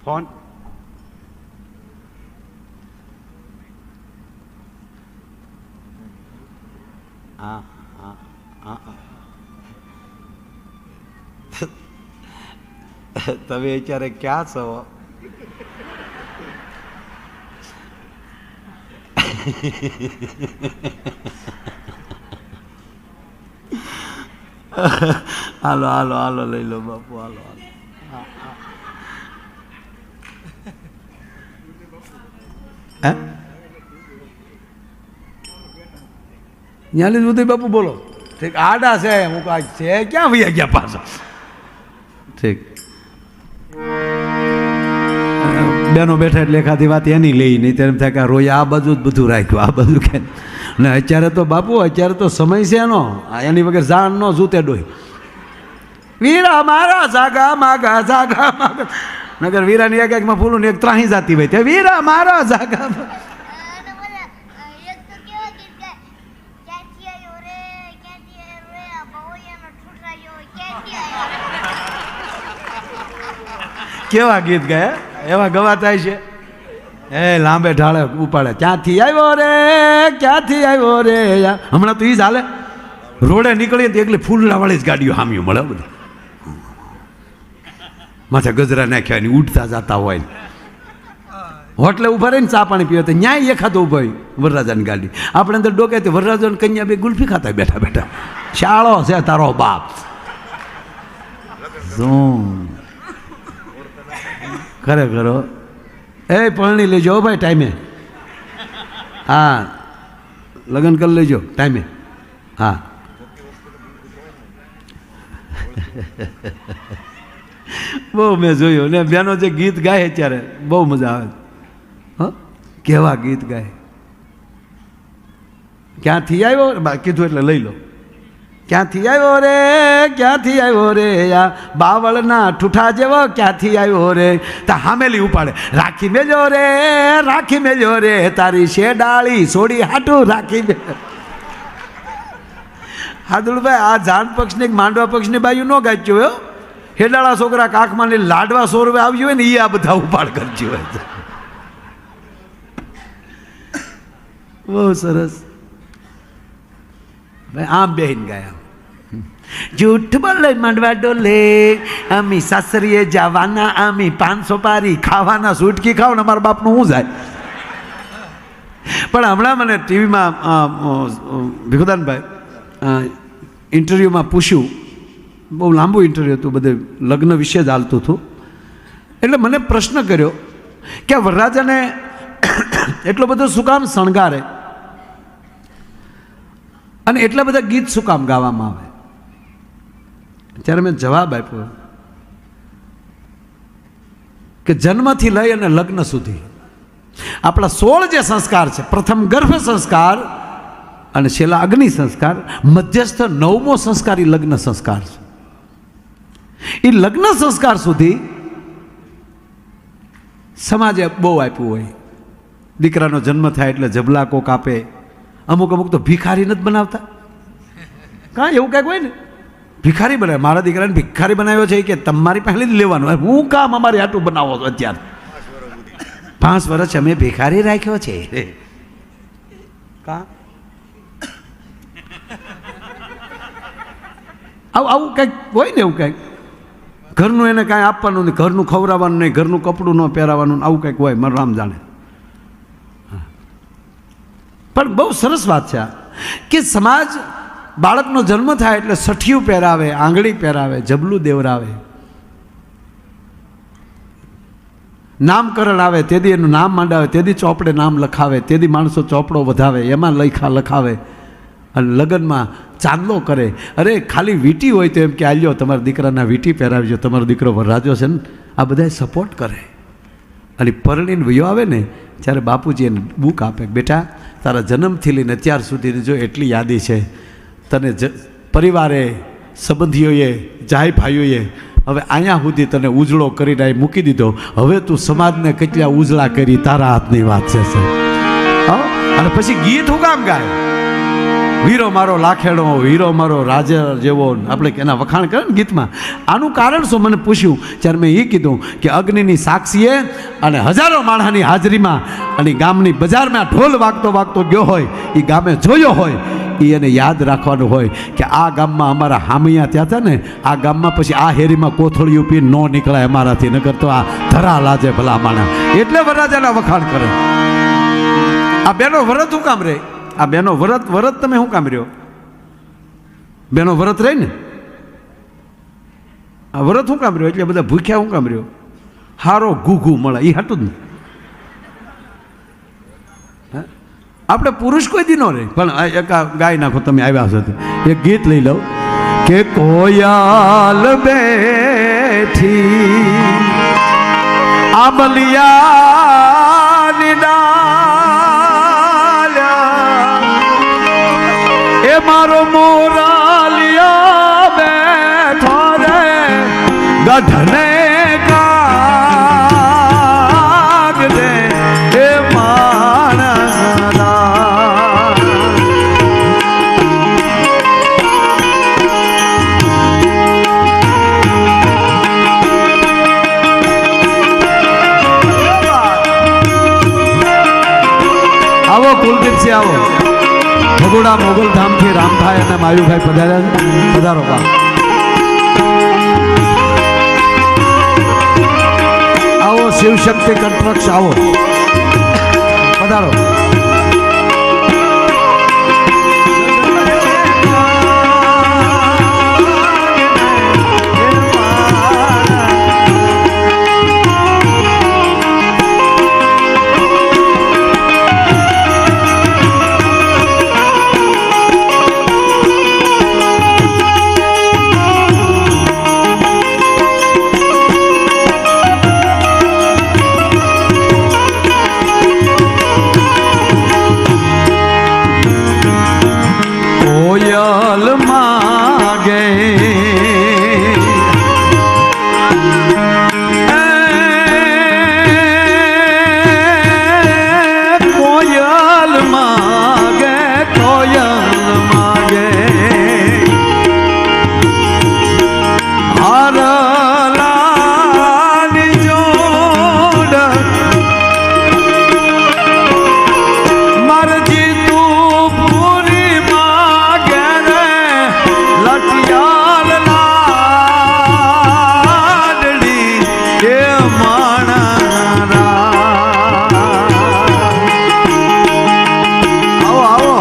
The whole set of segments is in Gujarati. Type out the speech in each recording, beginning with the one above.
ફોન હા હા હા તમે અત્યારે ક્યાં છો? હાલો હાલો હાલો લઈ લો બાપુ, હાલો હાલો. હે ન્યાલી ઉદય બાપુ બોલો. ઠીક આડા છે હું કાંઈ છે ક્યાં વૈયા ગયા પાછા? ઠીક બેનો બેઠા એટલે એખાદી વાત એની લઈ નહીં તેમ થાય કે રોય આ બાજુ જ બધું રાખ્યું, આ બાજુ કે ને અત્યારે તો બાપુ અત્યારે તો સમય છે એનો, એની વગર જાણ ન જૂતે ડોય. વીરા મારા જાગા માગા જાગા માગા નગર વીરાની એક એકમાં ફૂલું ને એક ત્રાહી જાતી હોય તે વીરા મારા જાગા. કેવા ગીત ગાય એવા ગવાતા છે. એ લાંબે ઢાળે ઉપાડે ક્યાંથી આવ્યો રે ક્યાંથી આવ્યો રે. હમણાં તો એ જ હાલે, રોડે નીકળીએ તો એકલી ફૂલડાવાળી જ ગાડીઓ હામ્યું મળે બધું. માથે ગજરા નાખ્યા ની ઉડતા જતા હોય, હોટલે ઉભા રહીને ચા પાણી પીવે તો ન્યાય એખાતો ઉભો હોય વરરાજાની ગાડી. આપણે અંદર ડોકે વરરાજાને કન્યા બે ગુલ્ફી ખાતા બેઠા બેઠા. શાળો છે તારો બાપ. ખરેખર એ પરણી લેજો ભાઈ ટાઈમે. હા લગ્ન કરી લેજો ટાઈમે. હા બહુ મેં જોયું ને બેનો જે ગીત ગાય અત્યારે બહુ મજા આવે. હ કેવા ગીત ગાય. ક્યાંથી આવ્યો કીધું એટલે લઈ લો. ક્યાંથી આવ્યો રે ક્યાંથી આવ્યો રે આ બાવળના ઠૂઠા જેવો ક્યાંથી આવ્યો રે. તા હામેલી ઉપાડે રાખી મેલ્યો રે રાખી મેલ્યો રે તારી શેડાળી સોડી હાટું રાખી મે. હાદુલભાઈ આ જાન પક્ષને માંડવા પક્ષની બાજુ ન ગાચ્યો હોય. હેડાળા છોકરા કાખમાં લાડવા સોરવે આવ્યું હોય ને એ આ બધા ઉપાડ કરજો હોય. બહુ સરસ ભાઈ આમ બેહીને ગયા. જૂઠ બોલે માંડવા ડોલે અમી સાસરીએ જવાના અમી 500 પારી ખાવાના સુટકી ખાવ ને મારા બાપનું શું જાય. પણ હમણાં મને ટીવીમાં ભીખુદાનભાઈ ઇન્ટરવ્યૂમાં પૂછ્યું, બહુ લાંબુ ઇન્ટરવ્યૂ હતું, બધે લગ્ન વિશે જ હાલતું હતું. એટલે મને પ્રશ્ન કર્યો કે વરરાજાને એટલો બધો શું કામ શણગારે અને એટલા બધા ગીત શું કામ ગાવામાં આવે. ત્યારે મેં જવાબ આપ્યો કે જન્મથી લઈ અને લગ્ન સુધી આપણા 16 જે સંસ્કાર છે, પ્રથમ ગર્ભ સંસ્કાર અને છેલ્લા અગ્નિ સંસ્કાર, મધ્યસ્થ 9મો સંસ્કાર એ લગ્ન સંસ્કાર છે. એ લગ્ન સંસ્કાર સુધી સમાજે બહુ આપ્યું હોય. દીકરાનો જન્મ થાય એટલે જબલા કોક આપે, અમુક અમુક તો ભિખારી નથી બનાવતા. કાં એવું કાંઈક હોય ને, ભિખારી બનાવે. મારા દીકરાને ભિખારી બનાવ્યો છે કે તમારી પહેલી જ લેવાનું. હું કામ અમારી આટલું બનાવો છો અત્યારે 5 વર્ષ અમે ભિખારી રાખ્યો છે. કાં આવું કંઈક હોય ને, એવું કંઈક ઘરનું એને કાંઈ આપવાનું નહીં, ઘરનું ખવડાવવાનું નહીં, ઘરનું કપડું ન પહેરાવાનું, આવું કંઈક હોય. મારું રામ જાણે. પણ બહુ સરસ વાત છે આ કે સમાજ બાળકનો જન્મ થાય એટલે સઠિયું પહેરાવે, આંગળી પહેરાવે, જબલું દેવરાવે, નામકરણ આવે તેથી એનું નામ માંડાવે, તેથી ચોપડે નામ લખાવે, તેથી માણસો ચોપડો વધાવે, એમાં લખાવે અને લગ્નમાં ચાંદલો કરે. અરે ખાલી વીંટી હોય તો એમ કે આલ્યો તમારા દીકરાના વીંટી પહેરાવજો, તમારો દીકરો વરરાજો છે ને, આ બધા સપોર્ટ કરે. અને પરણીને વયો આવે ને ત્યારે બાપુજી એને બુક આપે, બેટા તારા જન્મથી લઈને અત્યાર સુધીની જો એટલી યાદી છે, તને પરિવારે, સંબંધીઓએ, જાય ભાઈઓએ હવે અહીંયા સુધી તને ઉજળો કરીને અહીં મૂકી દીધો, હવે તું સમાજને કેટલા ઉજળા કરી તારા હાથની વાત છે. અને પછી ગીત હું કામ ગાય વીરો મારો લાખેડો, વીરો મારો રાજા જેવો, આપણે એના વખાણ કરે ને ગીતમાં. આનું કારણ શું મને પૂછ્યું ત્યારે મેં એ કીધું કે અગ્નિની સાક્ષીએ અને હજારો માણસની હાજરીમાં અને ગામની બજારમાં ઢોલ વાગતો વાગતો ગયો હોય, એ ગામે જોયો હોય, એ એને યાદ રાખવાનું હોય કે આ ગામમાં અમારા હામિયા ત્યાં હતા ને, આ ગામમાં પછી આ હેરીમાં કોથળીઓ પી ન નીકળાય અમારાથી, નકર તો આ ધરા લાજે ભલા માણા. એટલે વરરાજાના વખાણ કરે. આ બેનો વરત શું કામ રે? આ બેનો વરત તમે શું કામ રહ્યો? બેનો વરત રહે ને, આ વરત શું કામ રહ્યો? એટલે બધા ભૂખ્યા શું કામ રહ્યો? હારો ઘૂઘું મળે એ હાટું જ ને. આપણે પુરુષ કોઈ દી ન રહે. પણ એક ગાય નાખો તમે આવ્યા છો એક ગીત લઈ લઉં કે કોયાલ બેઠી આંબલિયાની ડાળ્યા, એ મારો મોરાલિયા બેઠો રે ગઢને કાગ દે એ માણસના. આવો કુલદીપસિંહ, આવો. ભગોડા મોગલ ધામથી રામભાઈ અને માયુભાઈ પધાર્યા છે. પધારો બા. આવો શિવશક્તિ કન્સ્ટ્રક્શ, આવો પધારો. કોયલ માગે કોયલ માગે, કોયલ માગે હરલાની જોડ મરજી તું પૂરી માગે રે લટિયાલ લાડડી એ માણરા. આવો આવો.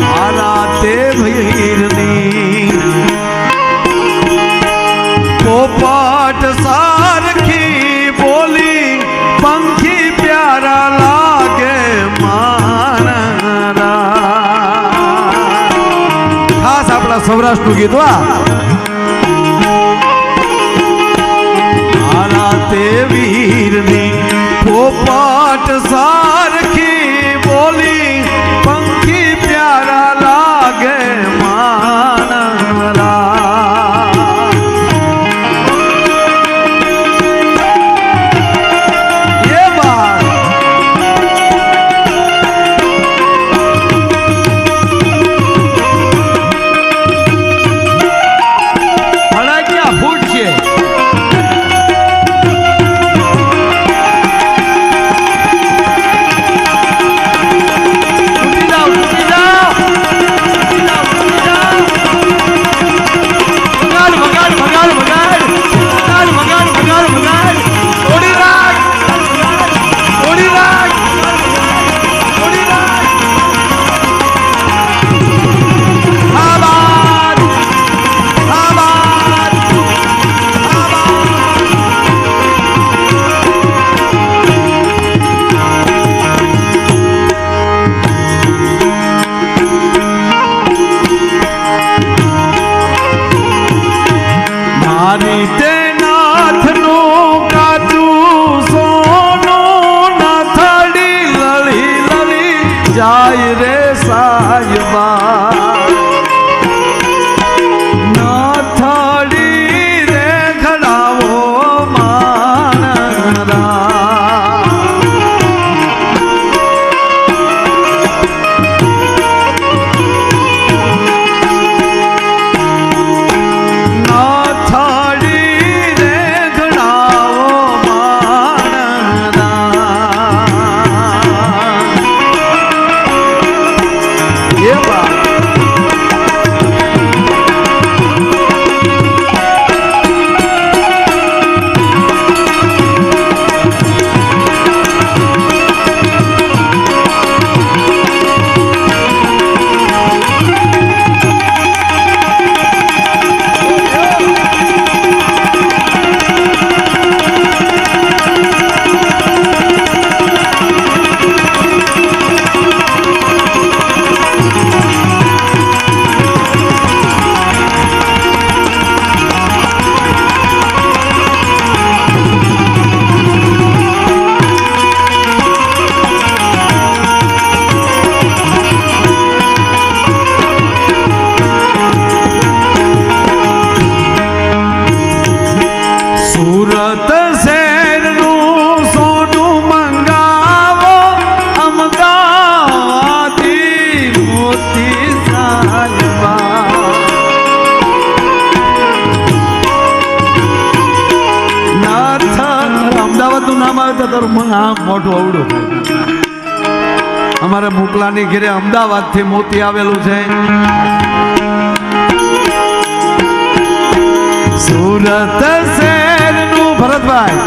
મારા તે ભીરની પોપટ સારખી બોલી પંખી પ્યારા લાગે મારા. ખાસ આપણા સૌરાષ્ટ્રનું ગીત વા. મારા તે વીરની પોપટ સારખી બોલી પંખી પ્યારા લાગે મારા. મારી તે નાથનું કાચું સોનું નાથડી લળી લળી જાય રે સાયબા. નાથડી રે કરું મને આ મોઢું અવડું થાય. અમારે મુકલાની ઘેરે અમદાવાદથી મોતી આવેલું છે. સુરત શહેરનું ભરતભાઈ